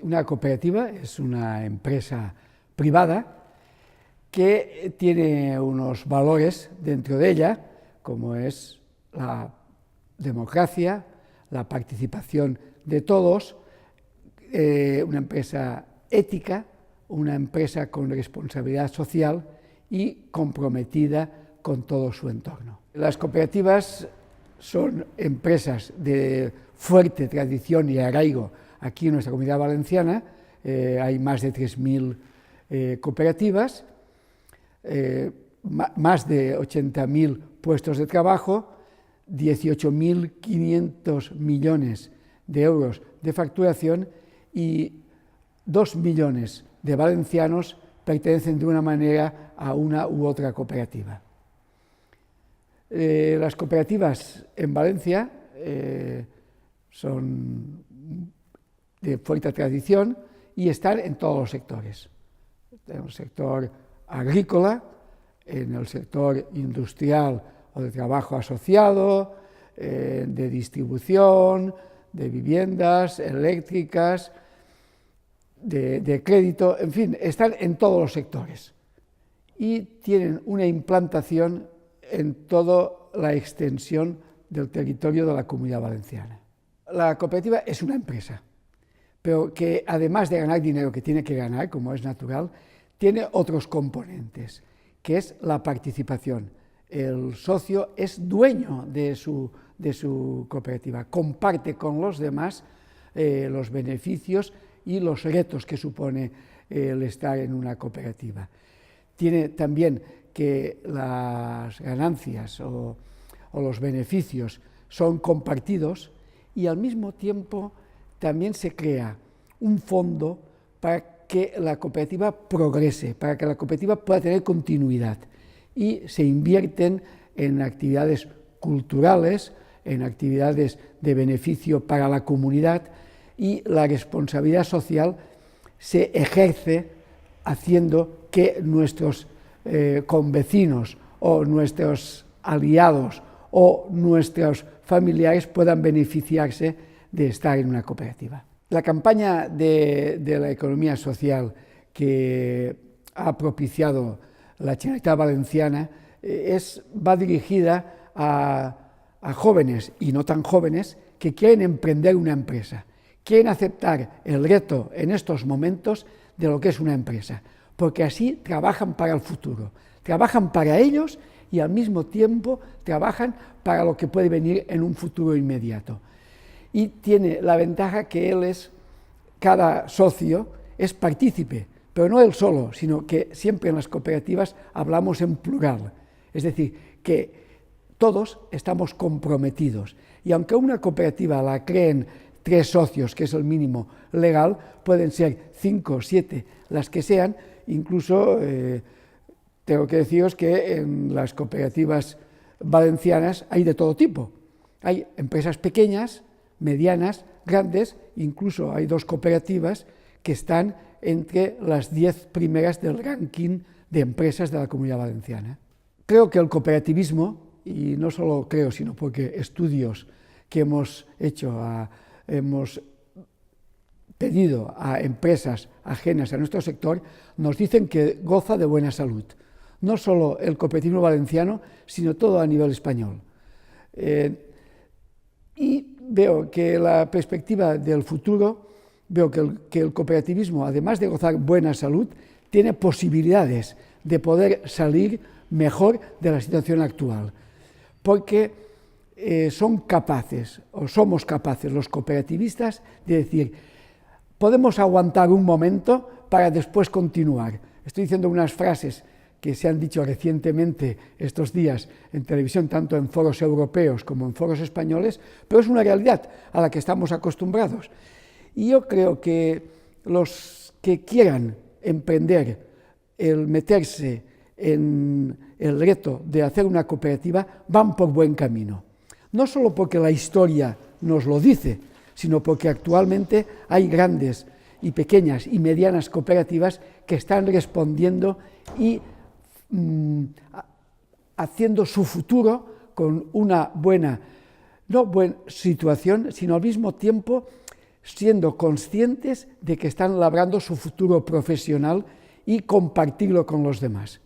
Una cooperativa es una empresa privada que tiene unos valores dentro de ella, como es la democracia, la participación de todos, una empresa ética, una empresa con responsabilidad social y comprometida con todo su entorno. Las cooperativas son empresas de fuerte tradición y arraigo aquí en nuestra Comunidad Valenciana. Hay más de 3.000 cooperativas, más de 80.000 puestos de trabajo, 18.500 millones de euros de facturación y 2 millones de valencianos pertenecen de una manera a una u otra cooperativa. Las cooperativas en Valencia son de fuerte tradición y están en todos los sectores. En el sector agrícola, en el sector industrial o de trabajo asociado, de distribución, de viviendas, eléctricas, de crédito, en fin, están en todos los sectores y tienen una implantación en toda la extensión del territorio de la Comunidad Valenciana. La cooperativa es una empresa, pero que además de ganar dinero que tiene que ganar, como es natural, tiene otros componentes, que es la participación. El socio es dueño de su cooperativa, comparte con los demás los beneficios y los retos que supone el estar en una cooperativa. Tiene también que las ganancias o los beneficios son compartidos y al mismo tiempo también se crea un fondo para que la cooperativa progrese, para que la cooperativa pueda tener continuidad y se invierten en actividades culturales, en actividades de beneficio para la comunidad y la responsabilidad social se ejerce haciendo que nuestros convecinos o nuestros aliados o nuestros familiares puedan beneficiarse de estar en una cooperativa. La campaña de la economía social que ha propiciado la Generalitat Valenciana va dirigida a jóvenes y no tan jóvenes que quieren emprender una empresa, quieren aceptar el reto en estos momentos de lo que es una empresa, porque así trabajan para el futuro, trabajan para ellos y al mismo tiempo trabajan para lo que puede venir en un futuro inmediato. Y tiene la ventaja que cada socio es partícipe, pero no él solo, sino que siempre en las cooperativas hablamos en plural, es decir, que todos estamos comprometidos. Y aunque una cooperativa la creen 3 socios, que es el mínimo legal, pueden ser 5 o 7 las que sean, incluso tengo que deciros que en las cooperativas valencianas hay de todo tipo. Hay empresas pequeñas, medianas, grandes, incluso hay 2 cooperativas que están entre las 10 primeras del ranking de empresas de la Comunidad Valenciana. Creo que el cooperativismo, y no solo creo, sino porque estudios que hemos hecho, hemos pedido a empresas ajenas a nuestro sector, nos dicen que goza de buena salud. No solo el cooperativismo valenciano, sino todo a nivel español. Y veo que la perspectiva del futuro, veo que el cooperativismo, además de gozar buena salud, tiene posibilidades de poder salir mejor de la situación actual, porque son capaces, o somos capaces los cooperativistas, de decir, podemos aguantar un momento para después continuar. Estoy diciendo unas frases que se han dicho recientemente estos días en televisión, tanto en foros europeos como en foros españoles, pero es una realidad a la que estamos acostumbrados. Y yo creo que los que quieran emprender el meterse en el reto de hacer una cooperativa van por buen camino. No solo porque la historia nos lo dice, sino porque actualmente hay grandes y pequeñas y medianas cooperativas que están respondiendo y haciendo su futuro con una buena, no buena situación, sino al mismo tiempo siendo conscientes de que están labrando su futuro profesional y compartirlo con los demás.